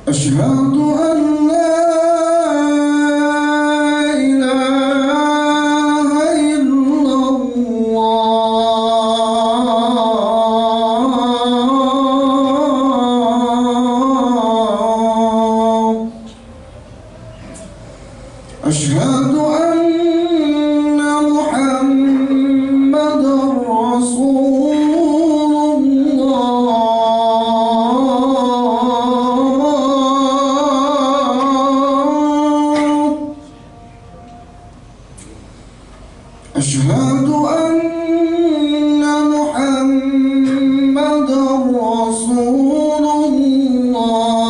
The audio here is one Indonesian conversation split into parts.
أشهد أن لا إله إلا الله أشهد أن محمدا رسول أشهد أن محمدا رسول الله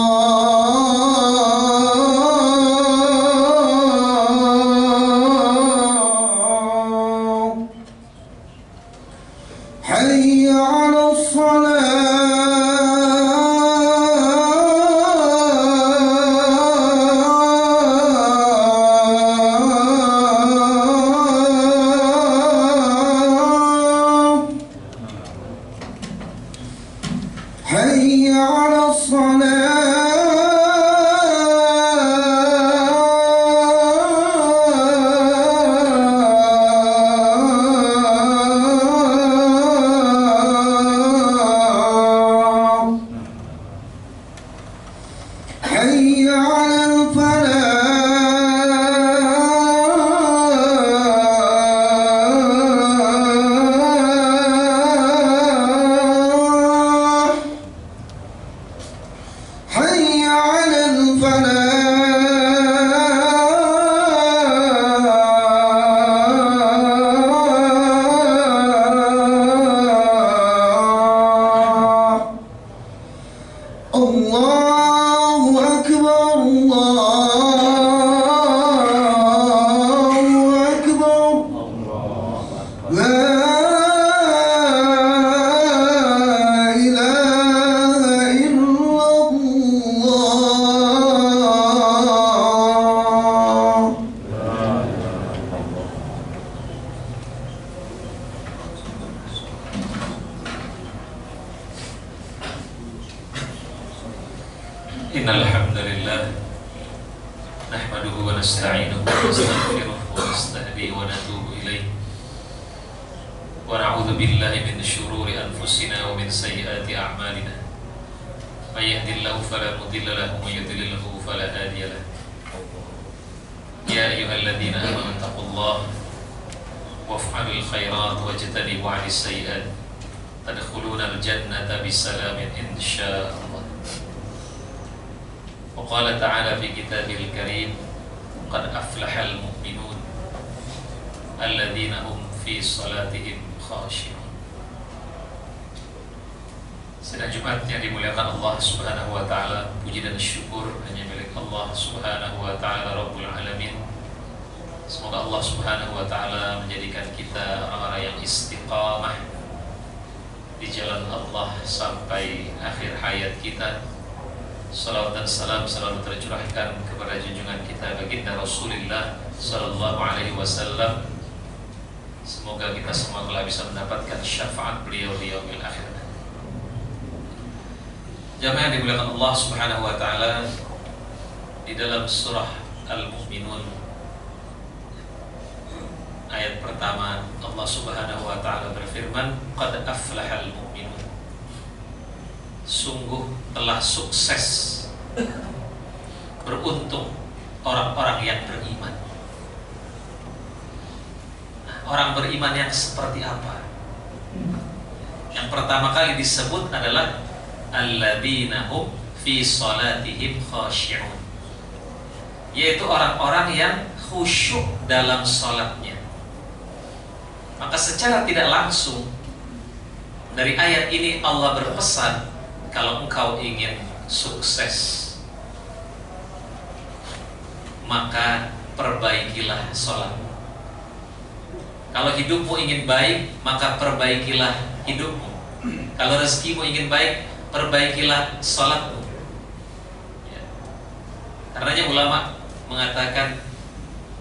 حي على حي على الصلاة حي على الفلاح حي على الفلاح الله أكبر الله أكبر لا إله إلا الله إن الحمد لله نحمده ونستعينه ونستغفره ونستهديه ونتوب إليه ونعوذ بالله من شرور أنفسنا ومن سيئات أعمالنا من يهد الله فلا مضل له ومن يضلل فلا هادي له يا أيها الذين آمنوا اتقوا الله وافعلوا الخيرات واجتنبوا عن السيئات تدخلون الجنة بسلام إن شاء الله. وقال تعالى في كتابه الكريم قد أفلح المؤمنون الذين هم في صلاتهم خاشعون. Sidang Jumat yang dimuliakan Allah Subhanahu wa taala, puji dan syukur hanya milik Allah Subhanahu wa taala Rabbul Alamin. Semoga Allah Subhanahu wa taala menjadikan kita orang-orang yang istiqamah di jalan Allah sampai akhir hayat kita. Salawat dan salam selalu tercurahkan kepada junjungan kita baginda Rasulullah sallallahu alaihi wasallam. Semoga kita semua telah bisa mendapatkan syafaat beliau di yaumil akhir. Jamaah yang dimuliakan Allah Subhanahu wa taala, di dalam surah Al-Mu'minun ayat pertama Allah Subhanahu wa taala berfirman, qad aflahal mu'minun. Sungguh telah sukses, beruntung orang-orang yang beriman. Nah, orang beriman yang seperti apa? Yang pertama kali disebut adalah alladzina hum fi salatihim khashi'un, yaitu orang-orang yang khusyuk dalam salatnya. Maka secara tidak langsung dari ayat ini Allah berpesan, kalau engkau ingin sukses, maka perbaikilah sholatmu. Kalau hidupmu ingin baik, maka perbaikilah hidupmu. Kalau rezekimu ingin baik, perbaikilah sholatmu. Ya. Karenanya ulama mengatakan,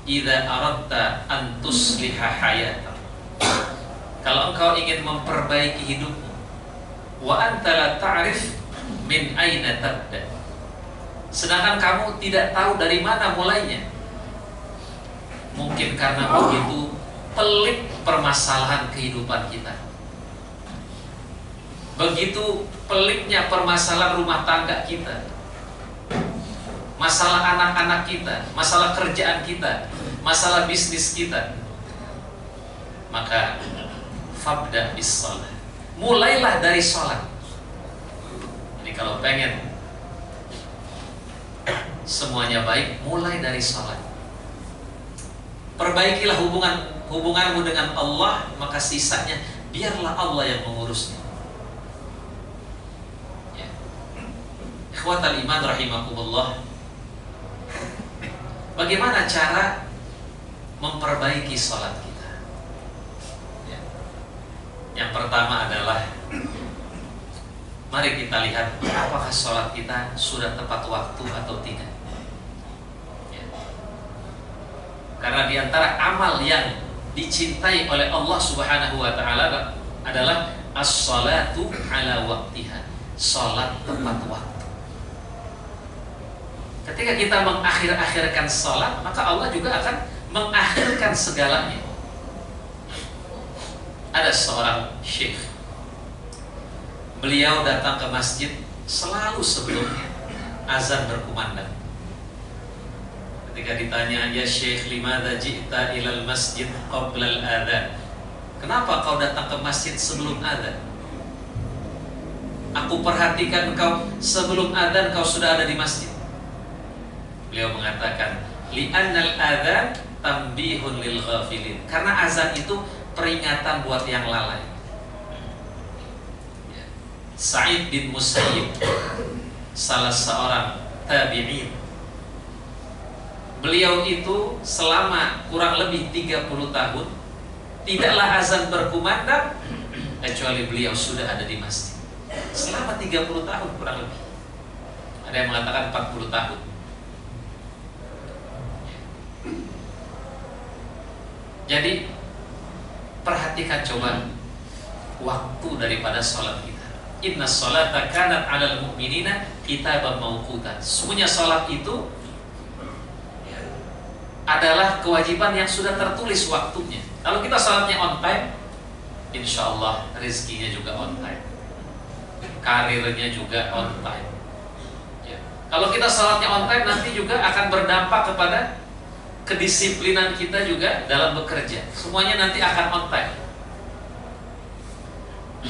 idza aradta an tusliha hayatan, kalau engkau ingin memperbaiki hidupmu, wa anta la ta'rif min aina tabda, sedangkan kamu tidak tahu dari mana mulainya. Mungkin karena begitu pelik permasalahan kehidupan kita, begitu peliknya permasalahan rumah tangga kita, masalah anak-anak kita, masalah kerjaan kita, masalah bisnis kita. Maka fabda bis shalah, mulailah dari sholat. Jadi kalau pengen semuanya baik, mulai dari sholat. Perbaikilah hubunganmu dengan Allah, maka sisanya biarlah Allah yang mengurusnya. Ya. Ikhwatal iman rahimakumullah. Bagaimana cara memperbaiki sholat kita? Ya. Yang pertama adalah mari kita lihat apakah sholat kita sudah tepat waktu atau tidak. Karena diantara amal yang dicintai oleh Allah Subhanahu wa Ta'ala adalah as-salatu ala waktiha, salat tepat waktu. Ketika kita mengakhir-akhirkan salat, maka Allah juga akan mengakhirkan segalanya. Ada seorang syekh, beliau datang ke masjid selalu sebelumnya azan berkumandang. Ketika ditanya, ya Syekh, limadza ji'ta ilal masjid qabla al-adhan? Kenapa kau datang ke masjid sebelum adzan? Aku perhatikan kau sebelum adzan kau sudah ada di masjid. Beliau mengatakan, li'annal adzan tambihun lil ghafilin. Karena azan itu peringatan buat yang lalai. Sa'id bin Musayyib, salah seorang tabi'in, beliau itu selama kurang lebih 30 tahun tidaklah azan berkumandang kecuali beliau sudah ada di masjid. Selama 30 tahun kurang lebih. Ada yang mengatakan 40 tahun. Jadi perhatikan coba waktu daripada sholat kita. Inna sholata kanat 'alal mu'minina kitaban mawqutan. Sesungguhnya sholat itu adalah kewajiban yang sudah tertulis waktunya. Kalau kita sholatnya on time, insya Allah rezekinya juga on time, karirnya juga on time. Ya. Kalau kita sholatnya on time, nanti juga akan berdampak kepada kedisiplinan kita juga dalam bekerja. Semuanya nanti akan on time.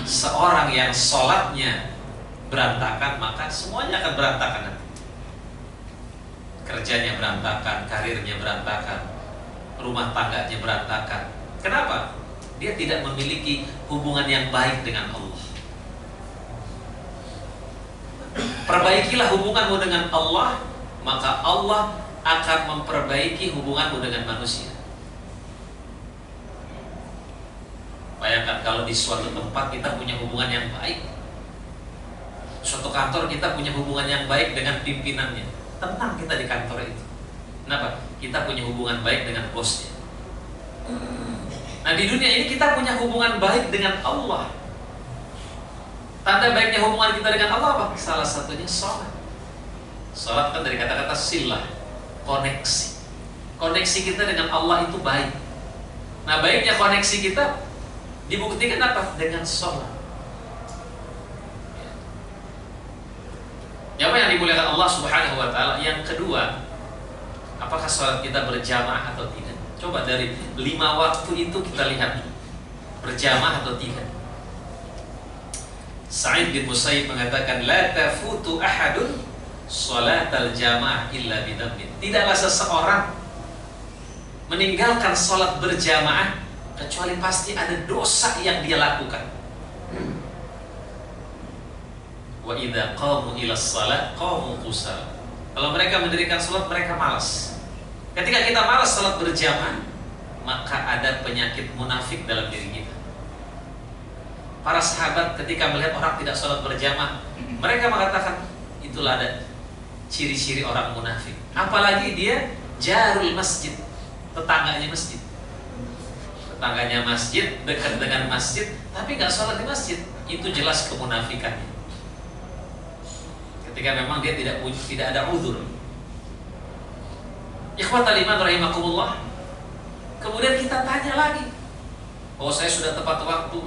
Seorang yang sholatnya berantakan, maka semuanya akan berantakan nanti. Kerjanya berantakan, karirnya berantakan, rumah tangganya berantakan. Kenapa? Dia tidak memiliki hubungan yang baik dengan Allah. Perbaikilah hubunganmu dengan Allah, maka Allah akan memperbaiki hubunganmu dengan manusia. Bayangkan kalau di suatu tempat kita punya hubungan yang baik, suatu kantor kita punya hubungan yang baik dengan pimpinannya, tenang kita di kantor itu. Kenapa? Kita punya hubungan baik dengan bosnya. Nah, di dunia ini kita punya hubungan baik dengan Allah. Tanda baiknya hubungan kita dengan Allah apa? Salah satunya sholat. Sholat kan dari kata-kata silah, koneksi. Koneksi kita dengan Allah itu baik. Nah, baiknya koneksi kita dibuktikan apa? Dengan sholat. Apa yang dimuliakan Allah Subhanahu wa Ta'ala? Yang kedua, apakah sholat kita berjamaah atau tidak? Coba dari 5 waktu itu kita lihat berjamaah atau tidak. Sa'id bin Musayyib mengatakan, la tafutu ahadun sholatal jamaah illa bidambin. Tidaklah seseorang meninggalkan sholat berjamaah kecuali pasti ada dosa yang dia lakukan. Wa idza qamu ila shalah qamu qusala. Kalau mereka mendirikan salat, mereka malas. Ketika kita malas salat berjamaah, maka ada penyakit munafik dalam diri kita. Para sahabat ketika melihat orang tidak salat berjamaah, mereka mengatakan itulah ada ciri-ciri orang munafik. Apalagi dia jarul masjid, tetangganya masjid. Tetangganya masjid, dekat dengan masjid, tapi nggak salat di masjid. Itu jelas kemunafikannya. ketika memang dia tidak ada uzur. Ikhwatal iman rahimakumullah. Kemudian kita tanya lagi, oh saya sudah tepat waktu,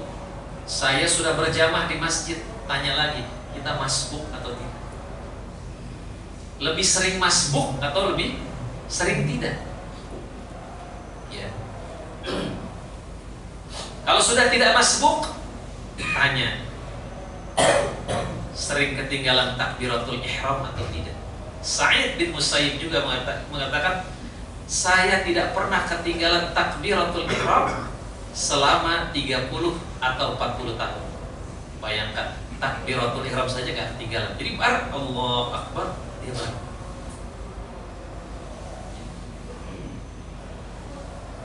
saya sudah berjamaah di masjid. Tanya lagi, kita masbuk atau tidak? Lebih sering masbuk atau lebih sering tidak? Ya. Kalau sudah tidak masbuk, tanya, sering ketinggalan takbiratul ihram atau tidak? Sa'id bin Musayyib juga mengatakan, saya tidak pernah ketinggalan takbiratul ihram selama 30 atau 40 tahun. Bayangkan, takbiratul ihram saja gak ketinggalan. Jadi Allah Akbar, dia baru.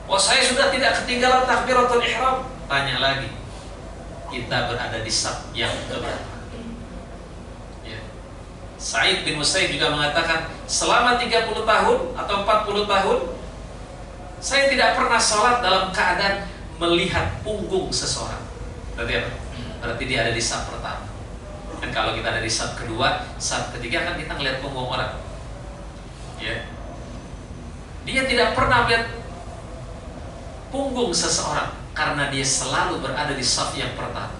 Oh saya sudah tidak ketinggalan takbiratul ihram. Tanya lagi, kita berada di saf yang keberapa? Sa'id bin Musayyib juga mengatakan, selama 30 tahun atau 40 tahun saya tidak pernah sholat dalam keadaan melihat punggung seseorang. Berarti apa? Berarti dia ada di saf pertama. Dan kalau kita ada di saf kedua, saf ketiga kan kita ngelihat punggung orang. Ya. Dia tidak pernah melihat punggung seseorang karena dia selalu berada di saf yang pertama.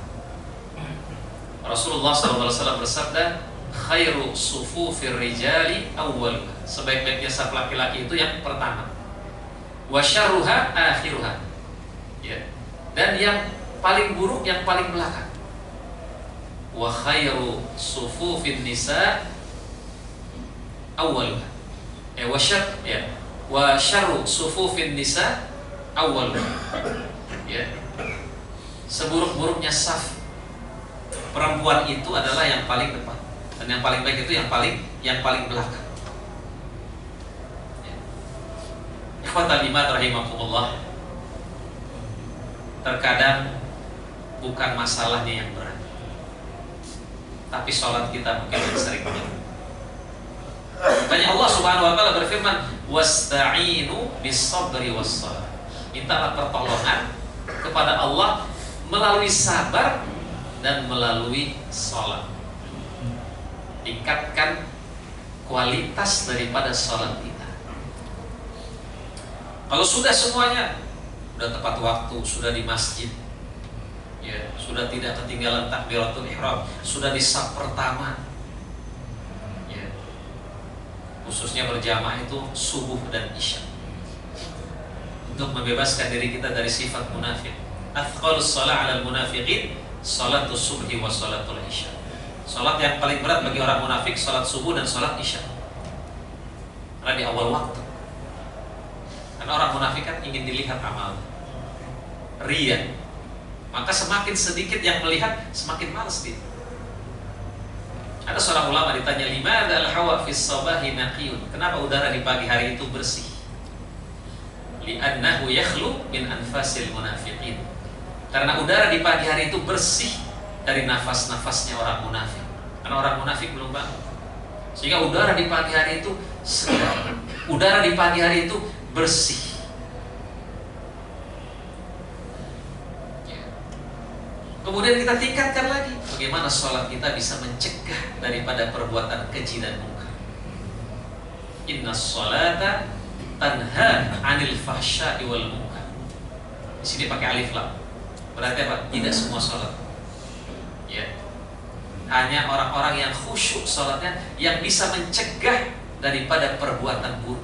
Rasulullah SAW bersabda, khairu sufufir rijali awwal. Sebaik-baiknya saf laki-laki itu yang pertama. Wa syarruha akhiruha. Ya. Dan yang paling buruk yang paling belakang. Wa khairu sufufin nisa awwaluha. Wa syarru sufufin nisa awwaluha. Ya. Seburuk-buruknya saf perempuan itu adalah yang paling depan. Dan yang paling baik itu yang paling belakang. Ikhwatal iman rahimakumullah. Terkadang bukan masalahnya yang berat, tapi sholat kita mungkin yang sering menyeluruh. Makanya Allah Subhanahu wa taala berfirman, wasta'inu bis-sabri was-shalah. Mintalah pertolongan kepada Allah melalui sabar dan melalui sholat. Tingkatkan kualitas daripada sholat kita. Kalau sudah semuanya, sudah tepat waktu, sudah di masjid, ya, sudah tidak ketinggalan takbiratul ihram, sudah di saf pertama, ya, khususnya berjamaah itu subuh dan isya, untuk membebaskan diri kita dari sifat munafik. Athqalus shalah 'alal munafiqin shalatus subhi wa shalatul isya. Salat yang paling berat bagi orang munafik salat subuh dan salat isya. Karena di awal waktu. Karena orang munafik kan ingin dilihat amal, riya. Maka semakin sedikit yang melihat, semakin malas dia. Ada seorang ulama ditanya, limadha al-hawa fis sabahi naqiyun? Kenapa udara di pagi hari itu bersih? Li'annahu yakhlu min anfasil munafiqin. Karena udara di pagi hari itu bersih dari nafas-nafasnya orang munafik. Karena orang munafik belum bangun. Sehingga udara di pagi hari itu segar. Udara di pagi hari itu bersih. Ya. Kemudian kita tingkatkan lagi, bagaimana sholat kita bisa mencegah daripada perbuatan keji dan munkar. Inna sholata tanha 'anil fahsya'i wal munkar. Di sini pakai alif lam. Berarti apa? Tidak semua sholat. Ya. Hanya orang-orang yang khusyuk sholatnya yang bisa mencegah daripada perbuatan buruk.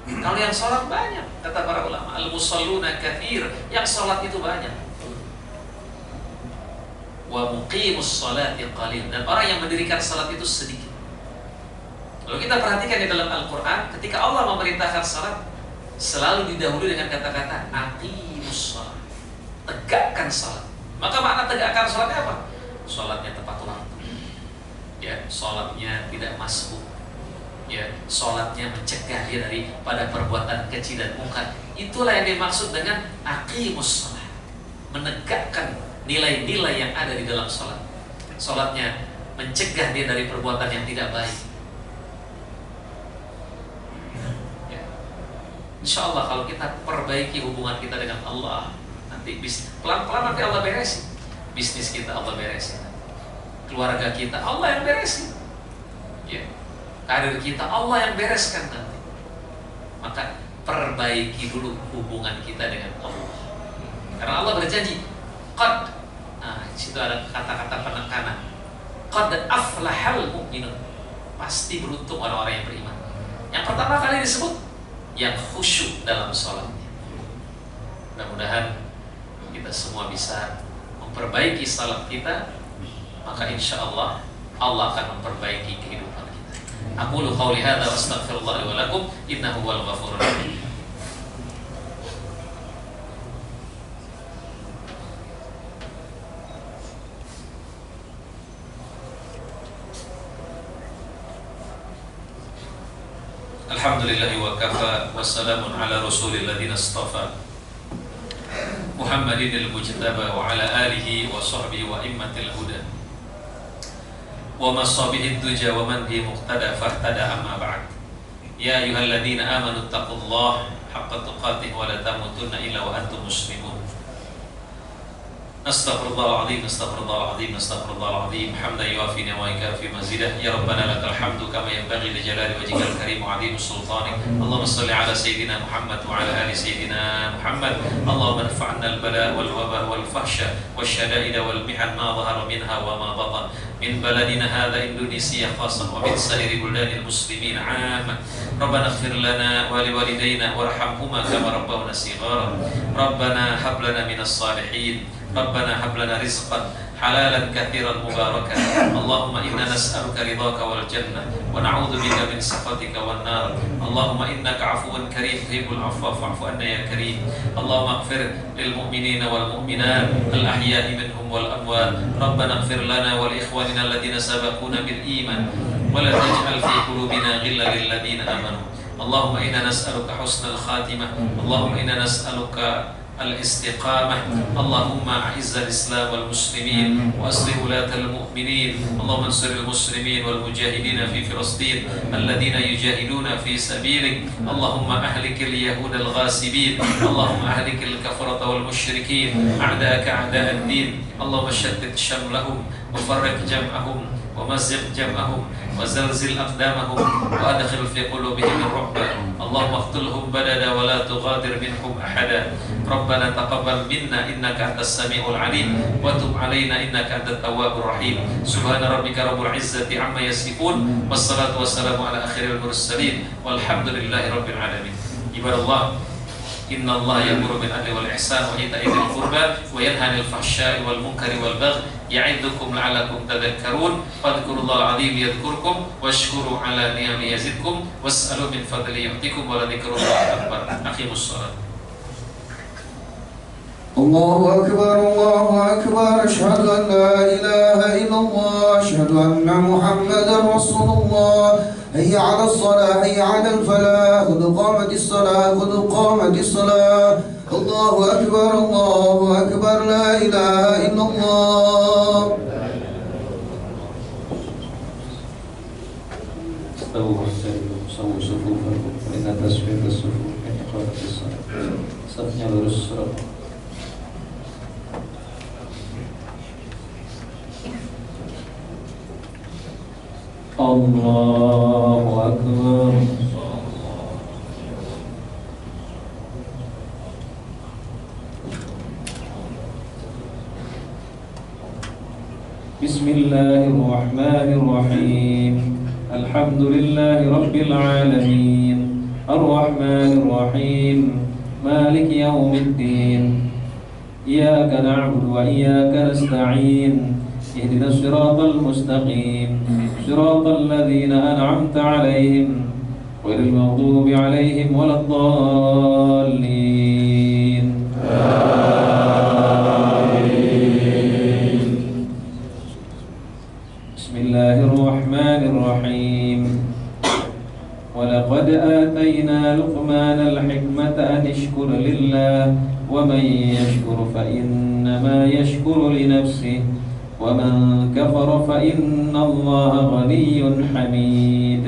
Kalau yang sholat banyak, kata para ulama, al-musalluna katsir, yang sholat itu banyak. Wa muqimus sholati qalil, dan orang yang mendirikan sholat itu sedikit. Kalau kita perhatikan di dalam Al-Quran, ketika Allah memerintahkan sholat, selalu didahului dengan kata-kata aqimus sholat, tegakkan sholat. Maka makna tegakkan sholatnya apa? Sholatnya tepat waktu, ya, sholatnya tidak masbuk, ya, sholatnya mencegah dia daripada perbuatan keji dan munkar. Itulah yang dimaksud dengan aqimus sholat, menegakkan nilai-nilai yang ada di dalam sholat. Sholatnya mencegah dia dari perbuatan yang tidak baik. Ya. Insya Allah kalau kita perbaiki hubungan kita dengan Allah, nanti pelan-pelan nanti Allah beresin bisnis kita, Allah beresin. keluarga kita Allah yang beresin, ya. Karir kita Allah yang bereskan nanti. Maka perbaiki dulu hubungan kita dengan Allah, karena Allah berjanji qad, nah situ ada kata-kata penekanan, qad aflahal mu'minun, pasti beruntung orang-orang yang beriman. Yang pertama kali disebut yang khusyuk dalam sholatnya. Mudah-mudahan kita semua bisa memperbaiki salat kita, maka insya Allah Allah akan memperbaiki kehidupan kita. Aqulu qawli hadza wa astaghfirullah li wa lakum innahu huwal ghafurur rahim. Alhamdulillahi wa kafa wa salamun ala rasulil ladzina istafa Muhammadin al-mujtaba wa ala alihi wa sahbihi wa immatil huda wa masabihid duja wa man bi muqtada fahtada amma ba'd. Ya ayyuhalladzina amanu taqullaha haqqa tuqatih wa la tamutunna illa wa antum muslimun. Astaghfirullahaladzim, astaghfirullahaladzim, astaghfirullahaladzim. Hamdan yuafi wa yukafi mazidah. Ya Rabbana lakal hamdu kama yanbaghi li jalali wajhikal karim wa 'azimi sultanik. Allahumma shalli ala sayyidina Muhammad wa ala ali sayyidina Muhammad. Allahumma anfa'na al-bala wal waba wal fahsya wasyada'ida wal mihan ma dhahara minha wa ma batan min baladina hadha Indonesia khasan wa min sa'iri buldanil muslimin 'amman. Rabbana ighfir lana wa liwalidayna warhamhuma kama rabbawna shighara. Rabbana hab lana minas salihin. Rabbana hab lana rizqan halalan katsiran mubarakan. Allahumma inna nas'aluka ridhaka wal jannah wa na'udzu bika min sakhatika wan nar. Allahumma innaka 'afuwun karim tuhibbul 'afwa fa'fu 'anna ya karim. Allahumma ighfir lil mu'minina wal mu'minat al ahya'i minhum wal amwat. Rabbana ighfir lana wa li ikhwanina alladhina sabaquna bil iman wa la taj'al fi qulubina ghillan lil ladzina amanu. Allahumma inna nas'aluka husnal khatimah. Allahumma inna nas'aluka الاستقامة. اللهم أعز الإسلام والمسلمين وأصلح ولاة المؤمنين. اللهم انصر المسلمين والمجاهدين في فلسطين الذين يجاهدون في سبيلك. اللهم أهلك اليهود الغاصبين. اللهم أهلك الكفرة والمشركين أعداءك أعداء الدين. اللهم شتت شملهم وفرق جمعهم ومزق جمعهم وزلزل أقدامهم وأدخل في قلوبهم الرعب. اللهم اقتلهم بددا ولا تغادر منهم أحدا. ربنا تقبل منا إنك أنت السميع العليم وتب علينا إنك أنت التواب الرحيم. سبحان ربك رب العزة عما يصفون والصلاة والسلام على آخر المرسلين والحمد لله رب العالمين. عباد الله إن الله يأمر بالعدل والإحسان وإيتاء ذي القربى وينهى عن الفحشاء والمنكر والبغي يعظكم لعلكم تذكرون. فاذكروا الله العظيم يذكركم واشكروا على نعمه يزدكم واسألوا من فضله يعطيكم ولذكر الله أكبر. أقيموا الصلاة. الله أكبر الله أكبر أشهد أن لا إله إلا الله أشهد أن محمدا رسول الله. هيا على الصلاة هيا على الفلاح قد قامت الصلاة قد قامت الصلاة. الله أكبر الله أكبر لا إله إلا الله. استووا سووا صفوفكم فإن تسوية الصفوف من إقامة الصلاة. صفنا للصلاة. الله أكبر. بسم الله الرحمن الرحيم. الحمد لله رب العالمين الرحمن الرحيم مالك يوم الدين. إياك نعبد وإياك نستعين. اهدنا الصراط المستقيم صراط الذين أنعمت عليهم غير المغضوب عليهم ولا الضالين. بسم الله الرحمن الرحيم. ولقد آتينا لقمان الحكمة أن اشكر لله ومن يشكر فإنما يشكر لنفسه ومن كفر فإن الله غني حميد.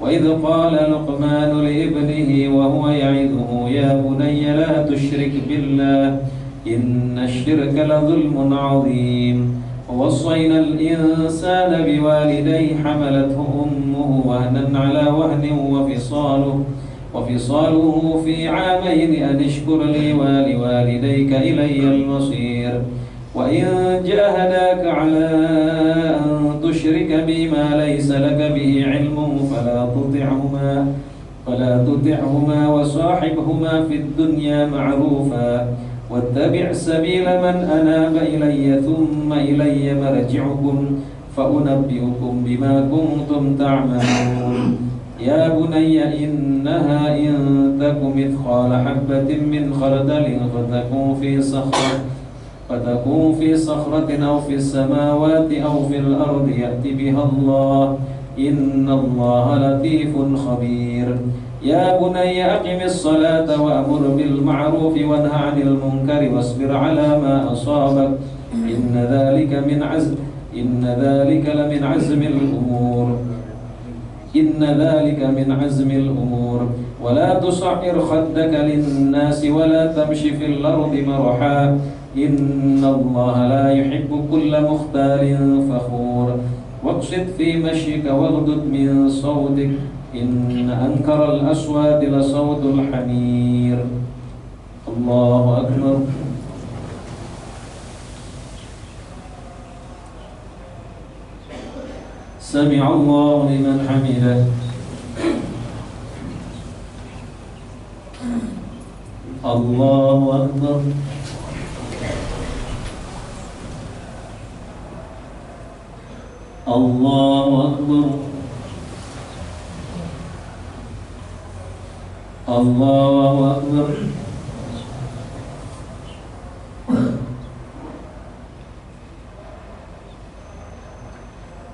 وإذ قال لقمان لابنه وهو يعظه يا بني لا تشرك بالله إن الشرك لظلم عظيم. ووصينا الإنسان بوالديه حملته أمه وهنا على وهن وفصاله في عامين أن اشكر لي ولوالديك إلي المصير وإن جاهداك على أن تشرك بي ما ليس لك به علم فلا تطعهما وصاحبهما في الدنيا معروفا واتبع سبيل من أناب إلي ثم إلي مرجعكم فأنبئكم بما كنتم تعملون يا بني إنها إن تك مثقال حبة من خردل فتكون في صخرة أو في السماوات أو في الأرض يأت بها الله إن الله لطيف خبير يا بني أقم الصلاة وأمر بالمعروف وانه عن المنكر واصبر على ما أصابك إن ذلك من عزم الأمور ولا تصعر خدك للناس ولا تمش في الأرض مرحا إن الله لا يحب كل مختال فخور واقصد في مشيك واغضض من صوتك إن أنكر الأصوات لصوت الحمير الله أكبر سمع الله لمن حمده الله أكبر الله أكبر الله أكبر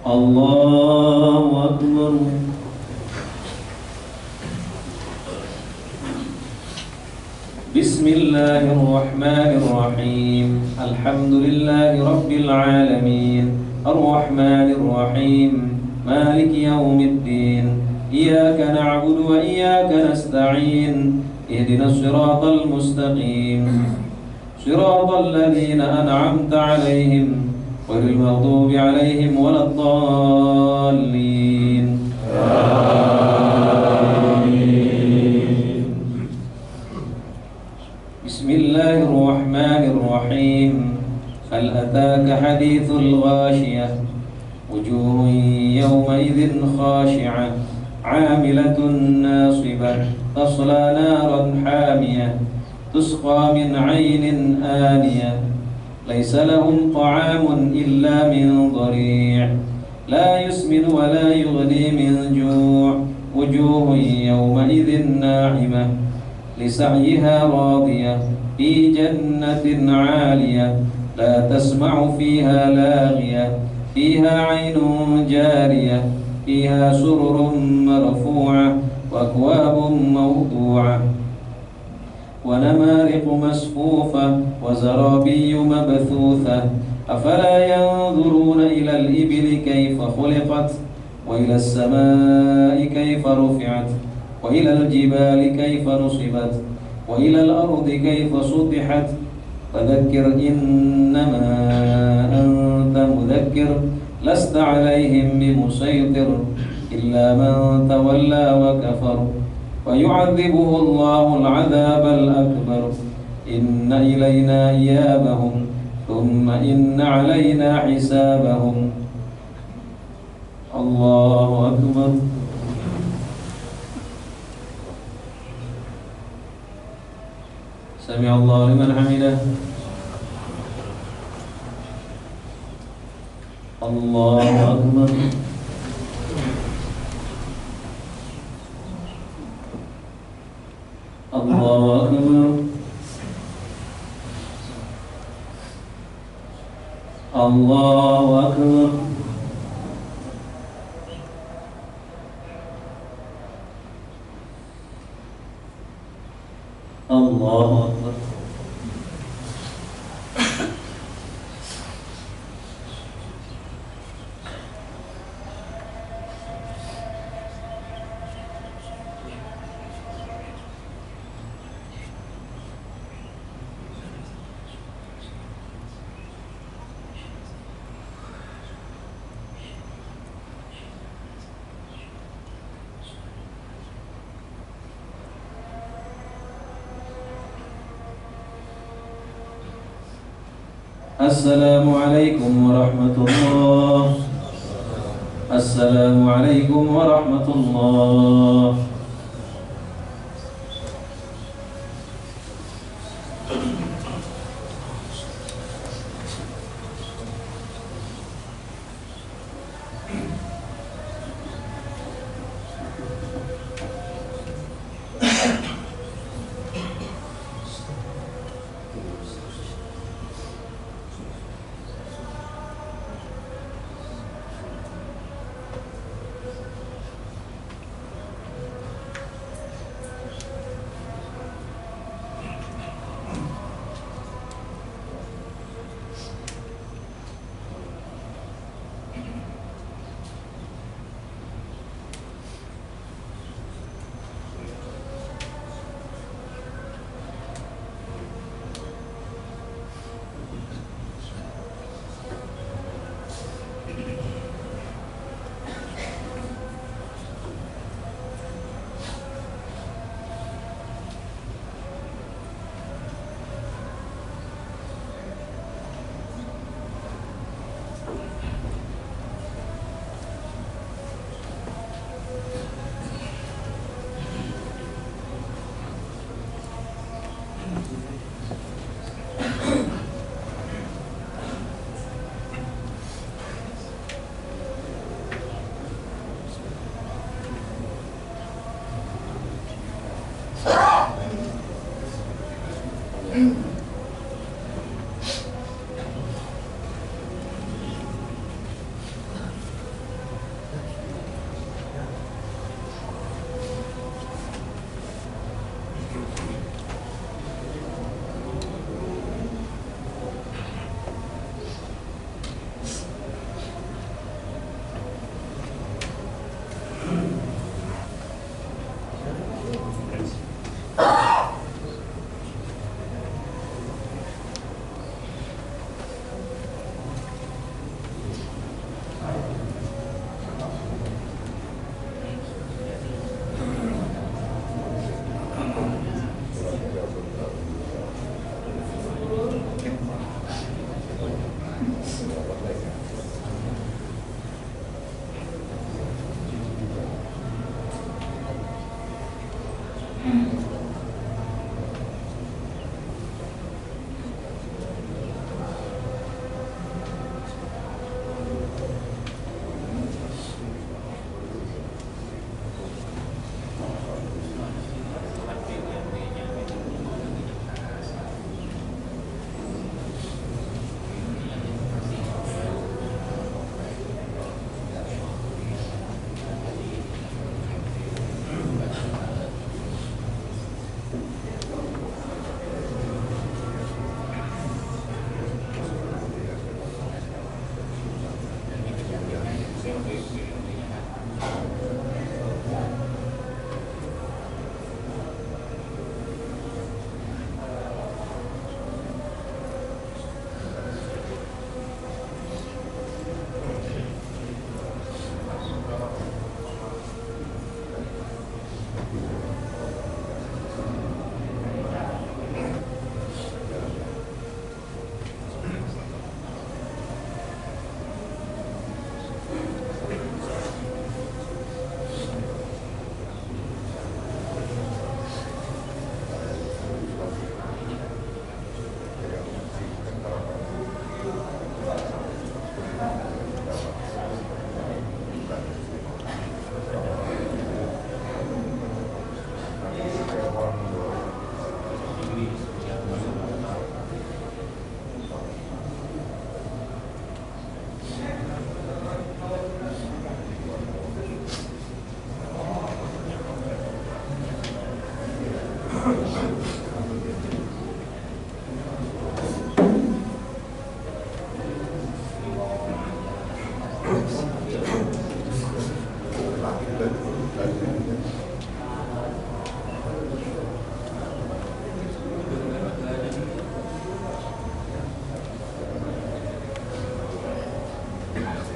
الله أكبر بسم الله الرحمن الرحيم الحمد لله رب العالمين الرحمن الرحيم مالك يوم الدين إياك نعبد وإياك نستعين اهدنا الصراط المستقيم صراط الذين أنعمت عليهم غير المغضوب عليهم ولا الضالين آمين. بسم الله الرحمن الرحيم هل أتاك حديث الغاشية وجوه يومئذ خاشعة عاملة ناصبة تصلى نارا حامية تسقى من عين آنية ليس لهم طعام إلا من ضريع لا يسمن ولا يغني من جوع وجوه يومئذ ناعمة لسعيها راضية في جنة عالية لا تسمع فيها لاغية فيها عين جارية فيها سرر مرفوعة وأكواب موضوعة ونمارق مسفوفة وزرابي مبثوثة أفلا ينظرون إلى الإبل كيف خلقت وإلى السماء كيف رفعت وإلى الجبال كيف نصبت وإلى الأرض كيف سطحت فذكر إنما أنت مذكر لست عليهم بمسيطر إلا من تولى وكفر ويعذبه الله العذاب الأكبر إن إلينا إيابهم ثم إن علينا حسابهم الله أكبر سمع الله لمن حمده الله أكبر الله أكبر الله أكبر الله أكبر Assalamualaikum warahmatullahi. Assalamualaikum warahmatullahi.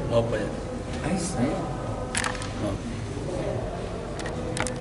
Apa ya?